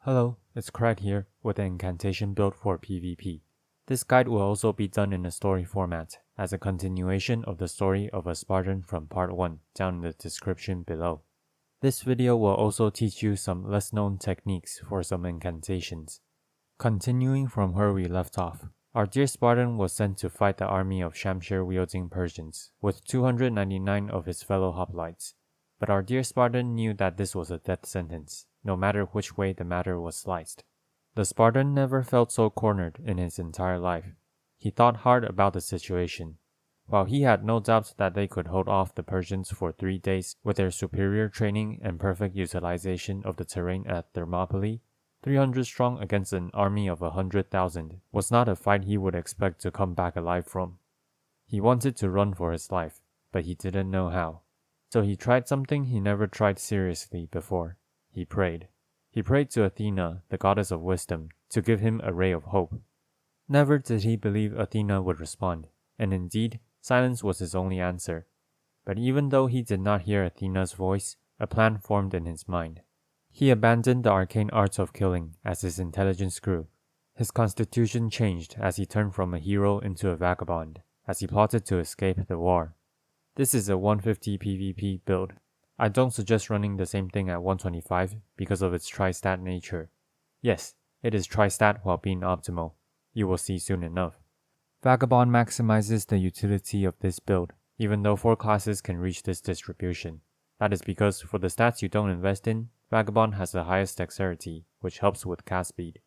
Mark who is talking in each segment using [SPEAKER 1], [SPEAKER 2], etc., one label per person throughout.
[SPEAKER 1] Hello, it's Craig here with an incantation build for PvP. This guide will also be done in a story format, as a continuation of the story of a Spartan from part 1 down in the description below. This video will also teach you some less known techniques for some incantations. Continuing from where we left off, our dear Spartan was sent to fight the army of Shamshir-wielding Persians with 299 of his fellow hoplites. But our dear Spartan knew that this was a death sentence, no matter which way the matter was sliced. The Spartan never felt so cornered in his entire life. He thought hard about the situation. While he had no doubts that they could hold off the Persians for 3 days with their superior training and perfect utilization of the terrain at Thermopylae, 300 strong against an army of 100,000 was not a fight he would expect to come back alive from. He wanted to run for his life, but he didn't know how. So he tried something he never tried seriously before. He prayed. He prayed to Athena, the goddess of wisdom, to give him a ray of hope. Never did he believe Athena would respond, and indeed, silence was his only answer. But even though he did not hear Athena's voice, a plan formed in his mind. He abandoned the arcane arts of killing as his intelligence grew. His constitution changed as he turned from a hero into a vagabond, as he plotted to escape the war. This is a 150 PvP build. I don't suggest running the same thing at 125 because of its tri-stat nature. Yes, it is tri-stat while being optimal. You will see soon enough. Vagabond maximizes the utility of this build, even though 4 classes can reach this distribution. That is because for the stats you don't invest in, Vagabond has the highest dexterity, which helps with cast speed.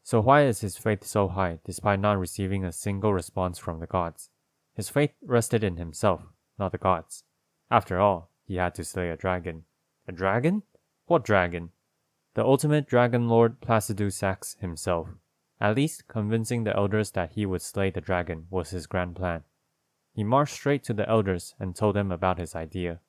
[SPEAKER 1] So why is his faith so high despite not receiving a single response from the gods? His faith rested in himself, not the gods. After all, he had to slay a dragon. A dragon? What dragon? The ultimate dragon lord Placidusax himself. At least convincing the elders that he would slay the dragon was his grand plan. He marched straight to the elders and told them about his idea.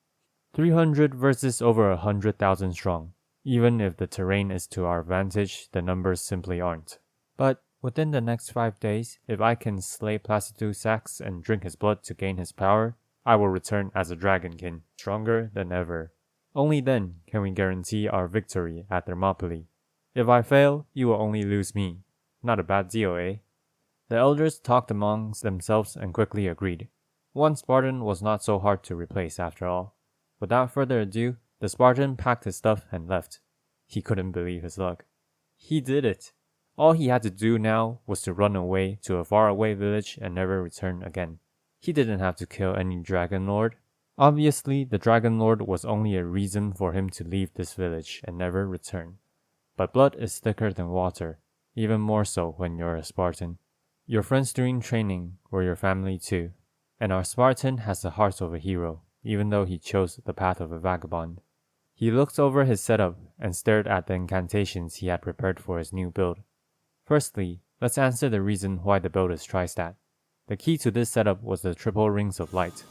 [SPEAKER 1] 300 versus over 100,000 strong. Even if the terrain is to our advantage, the numbers simply aren't. But within the next 5 days, if I can slay Placidusax and drink his blood to gain his power, I will return as a dragonkin, stronger than ever. Only then can we guarantee our victory at Thermopylae. If I fail, you will only lose me. Not a bad deal, eh? The elders talked amongst themselves and quickly agreed. One Spartan was not so hard to replace after all. Without further ado, the Spartan packed his stuff and left. He couldn't believe his luck. He did it! All he had to do now was to run away to a faraway village and never return again. He didn't have to kill any Dragon Lord. Obviously, the Dragon Lord was only a reason for him to leave this village and never return. But blood is thicker than water, even more so when you're a Spartan. Your friends during training were your family too, and our Spartan has the heart of a hero, even though he chose the path of a vagabond. He looked over his setup and stared at the incantations he had prepared for his new build. Firstly, let's answer the reason why the build is tri-stat. The key to this setup was the triple rings of light.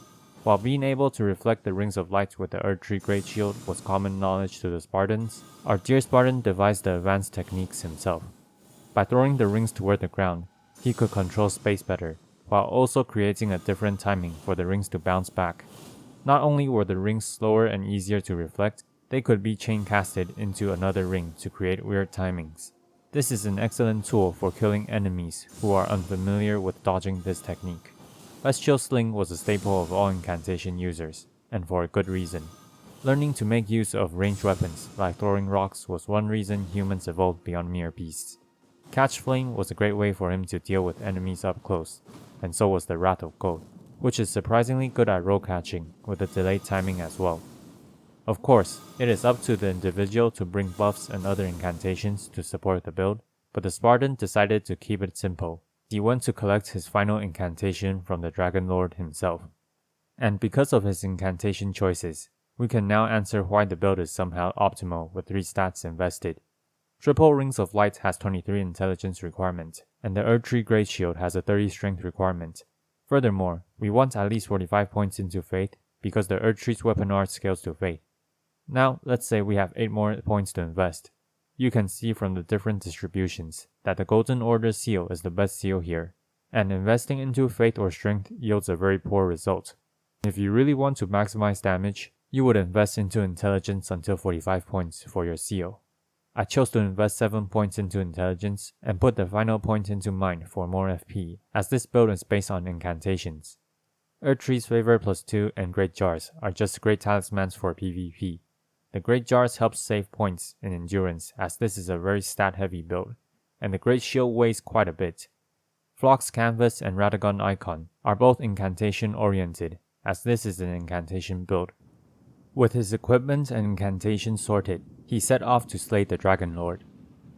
[SPEAKER 1] While being able to reflect the rings of light with the Earth Tree Great Shield was common knowledge to the Spartans, our dear Spartan devised the advanced techniques himself. By throwing the rings toward the ground, he could control space better, while also creating a different timing for the rings to bounce back. Not only were the rings slower and easier to reflect, they could be chain casted into another ring to create weird timings. This is an excellent tool for killing enemies who are unfamiliar with dodging this technique. Bestial Sling was a staple of all incantation users, and for a good reason. Learning to make use of ranged weapons like throwing rocks was one reason humans evolved beyond mere beasts. Catch Flame was a great way for him to deal with enemies up close, and so was the Wrath of Gold, which is surprisingly good at roll catching with a delayed timing as well. Of course, it is up to the individual to bring buffs and other incantations to support the build, but the Spartan decided to keep it simple. He went to collect his final incantation from the Dragon Lord himself. And because of his incantation choices, we can now answer why the build is somehow optimal with 3 stats invested. Triple Rings of Light has 23 intelligence requirement, and the Earth Tree Great Shield has a 30 strength requirement. Furthermore, we want at least 45 points into Faith because the Earth Tree's weapon art scales to Faith. Now, let's say we have 8 more points to invest. You can see from the different distributions that the Golden Order seal is the best seal here, and investing into Faith or Strength yields a very poor result. If you really want to maximize damage, you would invest into Intelligence until 45 points for your seal. I chose to invest 7 points into intelligence and put the final point into mind for more FP, as this build is based on incantations. Earth Tree's Favor +2 and Great Jars are just great talismans for PvP. The Great Jars helps save points in endurance, as this is a very stat heavy build, and the Great Shield weighs quite a bit. Flock's Canvas and Radagon Icon are both incantation oriented, as this is an incantation build. With his equipment and incantation sorted, he set off to slay the Dragon Lord.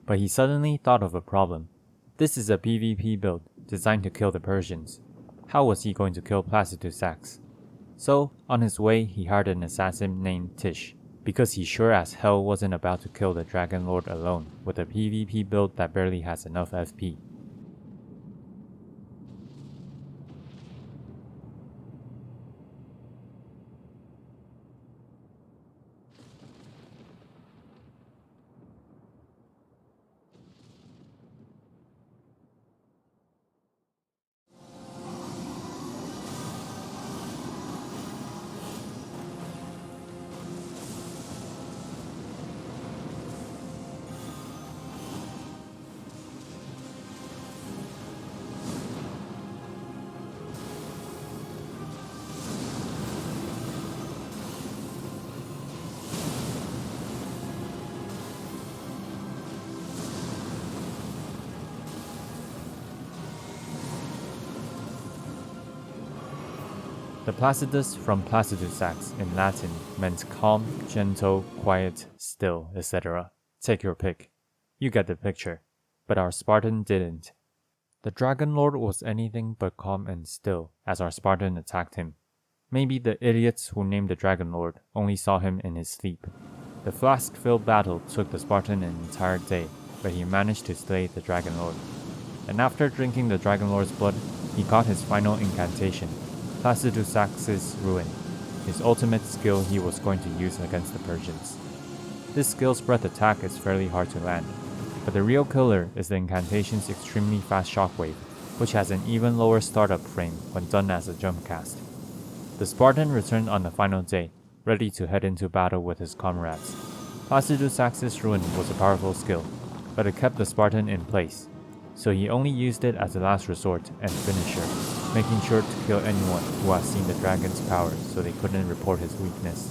[SPEAKER 1] But he suddenly thought of a problem. This is a PvP build designed to kill the Persians. How was he going to kill Placidusax? So, on his way, he hired an assassin named Tish, because he sure as hell wasn't about to kill the Dragon Lord alone with a PvP build that barely has enough FP. The Placidus from Placidusax in Latin meant calm, gentle, quiet, still, etc. Take your pick. You get the picture. But our Spartan didn't. The Dragon Lord was anything but calm and still as our Spartan attacked him. Maybe the idiots who named the Dragon Lord only saw him in his sleep. The flask-filled battle took the Spartan an entire day, but he managed to slay the Dragon Lord. And after drinking the Dragon Lord's blood, he got his final incantation, Placidusax's Ruin, his ultimate skill he was going to use against the Persians. This skill's breath attack is fairly hard to land, but the real killer is the incantation's extremely fast shockwave, which has an even lower startup frame when done as a jump cast. The Spartan returned on the final day, ready to head into battle with his comrades. Placidusax's Ruin was a powerful skill, but it kept the Spartan in place, so he only used it as a last resort and finisher, making sure to kill anyone who has seen the dragon's power so they couldn't report his weakness.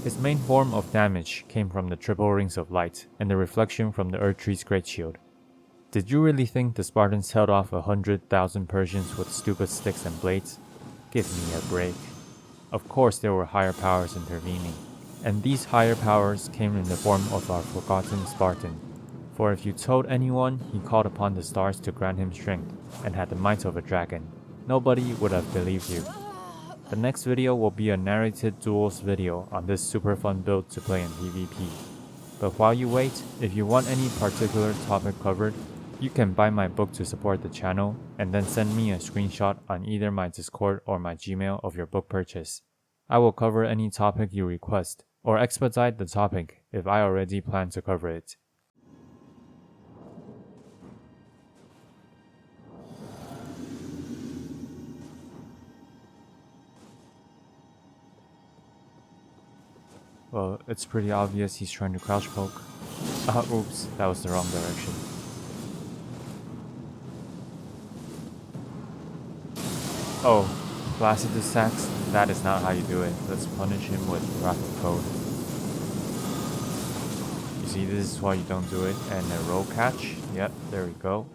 [SPEAKER 1] His main form of damage came from the triple rings of light and the reflection from the Earth Tree's great shield. Did you really think the Spartans held off 100,000 Persians with stupid sticks and blades? Give me a break. Of course there were higher powers intervening, and these higher powers came in the form of our forgotten Spartan. For if you told anyone he called upon the stars to grant him strength and had the might of a dragon, nobody would have believed you. The next video will be a narrated duels video on this super fun build to play in PvP. But while you wait, if you want any particular topic covered, you can buy my book to support the channel and then send me a screenshot on either my Discord or my Gmail of your book purchase. I will cover any topic you request, or expedite the topic if I already plan to cover it. Well, it's pretty obvious he's trying to crouch poke. Oops, that was the wrong direction. Oh, Placidusax, that is not how you do it. Let's punish him with Wrath of Code. You see, this is why you don't do it. And a roll catch. Yep, there we go.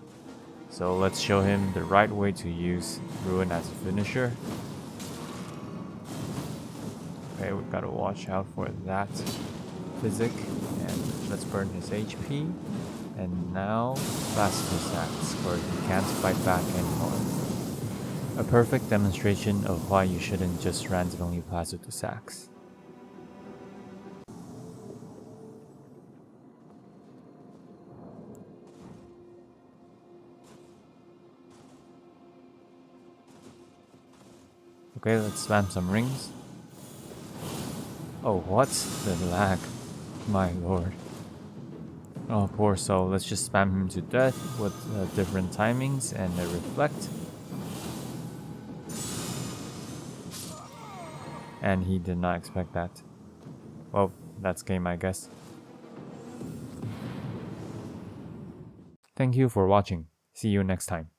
[SPEAKER 1] So let's show him the right way to use Ruin as a finisher. Okay, we gotta watch out for that physic, and let's burn his HP. And now, Placidusax, where he can't fight back anymore. A perfect demonstration of why you shouldn't just randomly Placidusax. Okay, let's spam some rings. Oh, what? The lag. My lord. Oh, poor soul. Let's just spam him to death with different timings and a reflect. And he did not expect that. Well, that's game, I guess. Thank you for watching. See you next time.